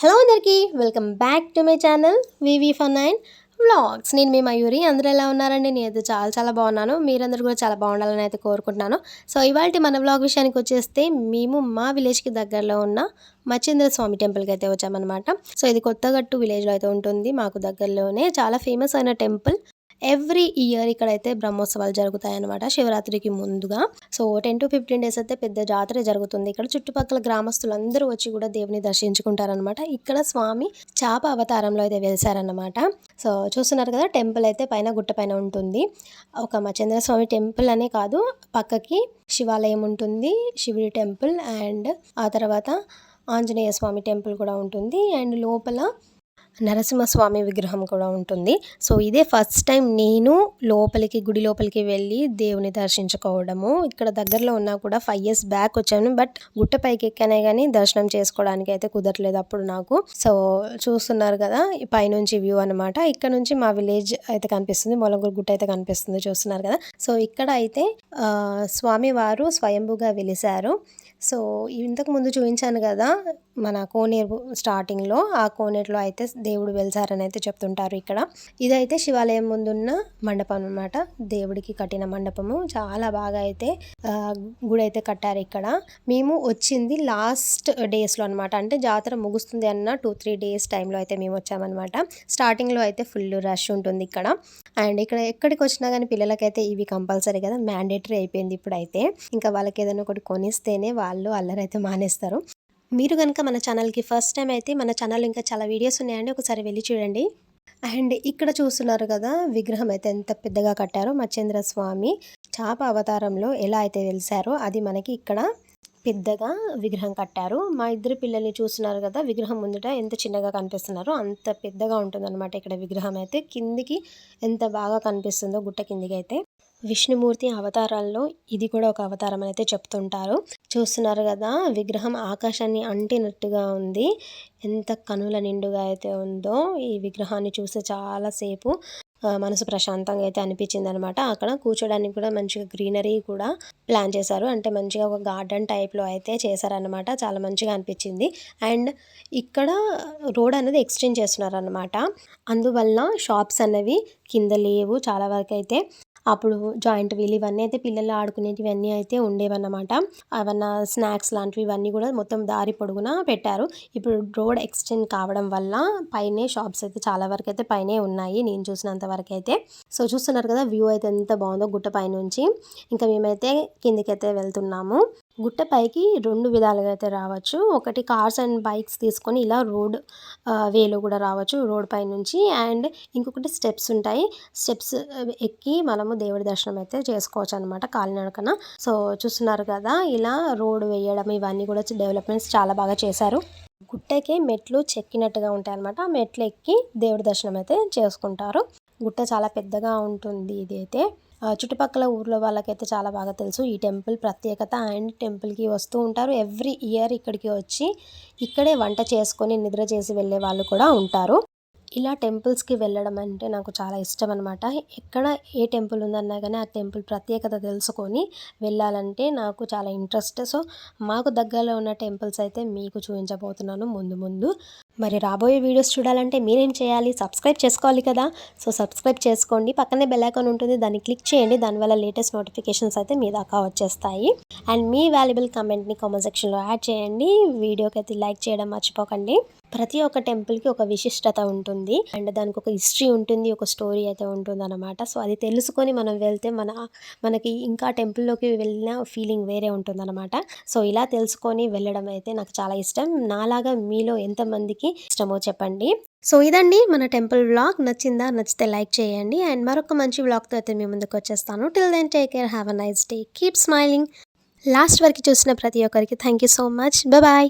Hello అందరికీ welcome back to my channel V V fun and vlogs. నేను మీ మయూరి. అందరూ ఎలా ఉన్నారండి? నేనైతే చాలా బాగున్నాను. మీరందరూ కూడా చాలా బాగుండాలని అయితే కోరుకుంటున్నాను. సో ఇవాళ మన వ్లాగ్ విషయానికి వచ్చేస్తే మేము మా విలేజ్కి దగ్గరలో ఉన్న మచ్చింద్ర స్వామి టెంపుల్కి అయితే వచ్చామన్నమాట. సో ఇది కొత్తగట్టు విలేజ్లో అయితే ఉంటుంది. మాకు దగ్గరలోనే చాలా ఫేమస్ అయిన టెంపుల్. ఎవ్రీ ఇయర్ ఇక్కడైతే బ్రహ్మోత్సవాలు జరుగుతాయన్నమాట శివరాత్రికి ముందుగా. సో 10 to 15 డేస్ అయితే పెద్ద జాతర జరుగుతుంది. ఇక్కడ చుట్టుపక్కల గ్రామస్తులందరూ వచ్చి కూడా దేవుని దర్శించుకుంటారనమాట. ఇక్కడ స్వామి చాప అవతారంలో అయితే వెలిసారనమాట. సో చూస్తున్నారు కదా, టెంపుల్ అయితే పైన గుట్ట పైన ఉంటుంది. ఒక మచేంద్ర స్వామి టెంపుల్ అనే కాదు, పక్కకి శివాలయం ఉంటుంది, శివుడి టెంపుల్, అండ్ ఆ తర్వాత ఆంజనేయ స్వామి టెంపుల్ కూడా ఉంటుంది, అండ్ లోపల నరసింహస్వామి విగ్రహం కూడా ఉంటుంది. సో ఇదే ఫస్ట్ టైం నేను గుడి లోపలికి వెళ్ళి దేవుని దర్శించుకోవడము. ఇక్కడ దగ్గరలో ఉన్నా కూడా 5 years బ్యాక్ వచ్చాను, బట్ గుట్ట పైకి ఎక్కానే కానీ దర్శనం చేసుకోవడానికి అయితే కుదరలేదు అప్పుడు నాకు. సో చూస్తున్నారు కదా, పైనుంచి వ్యూ అనమాట. ఇక్కడ నుంచి మా విలేజ్ అయితే కనిపిస్తుంది, మొలగూరు గుట్ట అయితే కనిపిస్తుంది, చూస్తున్నారు కదా. సో ఇక్కడ అయితే స్వామివారు స్వయంభుగా వెలిశారు. సో ఇంతకు ముందు చూపించాను కదా మన కోనేరు స్టార్టింగ్లో, ఆ కోనేరులో అయితే దేవుడు వెలిసారని అయితే చెప్తుంటారు ఇక్కడ. ఇదైతే శివాలయం ముందున్న మండపం అనమాట, దేవుడికి కట్టిన మండపము. చాలా బాగా అయితే గుడి అయితే కట్టారు ఇక్కడ. మేము వచ్చింది లాస్ట్ డేస్లో అనమాట, అంటే జాతర ముగుస్తుంది అన్న 2-3 days టైంలో అయితే మేము వచ్చామన్నమాట. స్టార్టింగ్లో అయితే ఫుల్ రష్ ఉంటుంది ఇక్కడ. అండ్ ఇక్కడ ఎక్కడికి వచ్చినా కానీ పిల్లలకైతే ఇవి కంపల్సరీ కదా, మ్యాండేటరీ అయిపోయింది ఇప్పుడైతే. ఇంకా వాళ్ళకి ఏదైనా ఒకటి కొనిస్తేనే వాళ్ళు అల్లరైతే మానేస్తారు. మీరు కనుక మన ఛానల్కి ఫస్ట్ టైం అయితే, మన ఛానల్ ఇంకా చాలా వీడియోస్ ఉన్నాయండి, ఒకసారి వెళ్ళి చూడండి. అండ్ ఇక్కడ చూస్తున్నారు కదా, విగ్రహం అయితే ఎంత పెద్దగా కట్టారో. మచ్చేంద్ర స్వామి చాప అవతారంలో ఎలా అయితే వెలిసారో అది మనకి ఇక్కడ పెద్దగా విగ్రహం కట్టారు. మా ఇద్దరు పిల్లల్ని చూస్తున్నారు కదా, విగ్రహం ముందుట ఎంత చిన్నగా కనిపిస్తున్నారో అంత పెద్దగా ఉంటుందన్నమాట ఇక్కడ విగ్రహం అయితే. కిందికి ఎంత బాగా కనిపిస్తుందో గుట్ట కిందికి అయితే. విష్ణుమూర్తి అవతారాల్లో ఇది కూడా ఒక అవతారం అయితే చెప్తుంటారు. చూస్తున్నారు కదా, విగ్రహం ఆకాశాన్ని అంటినట్టుగా ఉంది. ఎంత కనుల నిండుగా అయితే ఉందో ఈ విగ్రహాన్ని చూస్తే చాలాసేపు మనసు ప్రశాంతంగా అయితే అనిపించింది అనమాట. అక్కడ కూర్చోడానికి కూడా మంచిగా గ్రీనరీ కూడా ప్లాన్ చేశారు, అంటే మంచిగా ఒక గార్డెన్ టైప్లో అయితే చేశారనమాట. చాలా మంచిగా అనిపించింది. అండ్ ఇక్కడ రోడ్ అనేది ఎక్స్టెండ్ చేస్తున్నారు అనమాట, అందువల్ల షాప్స్ అనేవి కింద లేవు చాలా వరకు అయితే. అప్పుడు జాయింట్ వీల్ ఇవన్నీ అయితే పిల్లలు ఆడుకునేటివన్నీ అయితే ఉండేవన్నమాట. అవన్న స్నాక్స్ లాంటివి ఇవన్నీ కూడా మొత్తం దారి పొడుగునా పెట్టారు. ఇప్పుడు రోడ్ ఎక్స్టెండ్ కావడం వల్ల పైనే షాప్స్ అయితే చాలా వరకు అయితే పైనే ఉన్నాయి, నేను చూసినంత వరకు అయితే. సో చూస్తున్నారు కదా, వ్యూ అయితే ఎంత బాగుందో గుట్ట పై నుంచి. ఇంకా మేమైతే కిందికైతే వెళ్తున్నాము. గుట్ట పైకి 2 విధాలుగా అయితే రావచ్చు. ఒకటి కార్స్ అండ్ బైక్స్ తీసుకొని ఇలా రోడ్ వేలో కూడా రావచ్చు రోడ్ పై నుంచి. అండ్ ఇంకొకటి స్టెప్స్ ఉంటాయి, స్టెప్స్ ఎక్కి మనము దేవుడి దర్శనం అయితే చేసుకోవచ్చు అనమాట కాలినడకన. సో చూస్తున్నారు కదా, ఇలా రోడ్ వేయడం ఇవన్నీ కూడా డెవలప్మెంట్స్ చాలా బాగా చేశారు. గుట్టకి మెట్లు చెక్కినట్టుగా ఉంటాయి అనమాట, ఆ మెట్లు ఎక్కి దేవుడి దర్శనం అయితే చేసుకుంటారు. గుట్ట చాలా పెద్దగా ఉంటుంది ఇది అయితే. చుట్టుపక్కల ఊర్లో వాళ్ళకైతే చాలా బాగా తెలుసు ఈ టెంపుల్ ప్రత్యేకత. అండ్ టెంపుల్కి వస్తూ ఉంటారు ఎవ్రీ ఇయర్. ఇక్కడికి వచ్చి ఇక్కడే వంట చేసుకొని నిద్ర చేసి వెళ్ళే వాళ్ళు కూడా ఉంటారు. ఇలా టెంపుల్స్కి వెళ్ళడం అంటే నాకు చాలా ఇష్టం అనమాట. ఎక్కడ ఏ టెంపుల్ ఉందన్నా కానీ ఆ టెంపుల్ ప్రత్యేకత తెలుసుకొని వెళ్ళాలంటే నాకు చాలా ఇంట్రెస్ట్. సో మాకు దగ్గరలో ఉన్న టెంపుల్స్ అయితే మీకు చూపించబోతున్నాను ముందు. మరి రాబోయే వీడియోస్ చూడాలంటే మీరేం చేయాలి? సబ్స్క్రైబ్ చేసుకోవాలి కదా. సో సబ్స్క్రైబ్ చేసుకోండి, పక్కనే బెల్ ఐకాన్ ఉంటుంది, దాన్ని క్లిక్ చేయండి. దానివల్ల లేటెస్ట్ నోటిఫికేషన్స్ అయితే మీ దాకా వచ్చేస్తాయి. అండ్ మీ వాల్యుబుల్ కమెంట్ని కామెంట్ సెక్షన్లో యాడ్ చేయండి. వీడియోకి అయితే లైక్ చేయడం మర్చిపోకండి. ప్రతి ఒక్క టెంపుల్కి ఒక విశిష్టత ఉంటుంది, అండ్ దానికి ఒక హిస్టరీ ఉంటుంది, ఒక స్టోరీ అయితే ఉంటుంది అనమాట. సో అది తెలుసుకొని మనం వెళ్తే మనకి ఇంకా టెంపుల్లోకి వెళ్ళిన ఫీలింగ్ వేరే ఉంటుంది అనమాట. సో ఇలా తెలుసుకొని వెళ్ళడం అయితే నాకు చాలా ఇష్టం. నాలాగా మీలో ఎంతమందికి ఇష్టమో చెప్పండి. సో ఇదండి మన టెంపుల్ వ్లాగ్. నచ్చితే లైక్ చేయండి. అండ్ మరొక మంచి వ్లాగ్తో అయితే మీ ముందుకు వచ్చేస్తాను. Till then take care, have a nice day, keep smiling. Last వరకు చూసిన ప్రతి ఒక్కరికి thank you so much. Bye.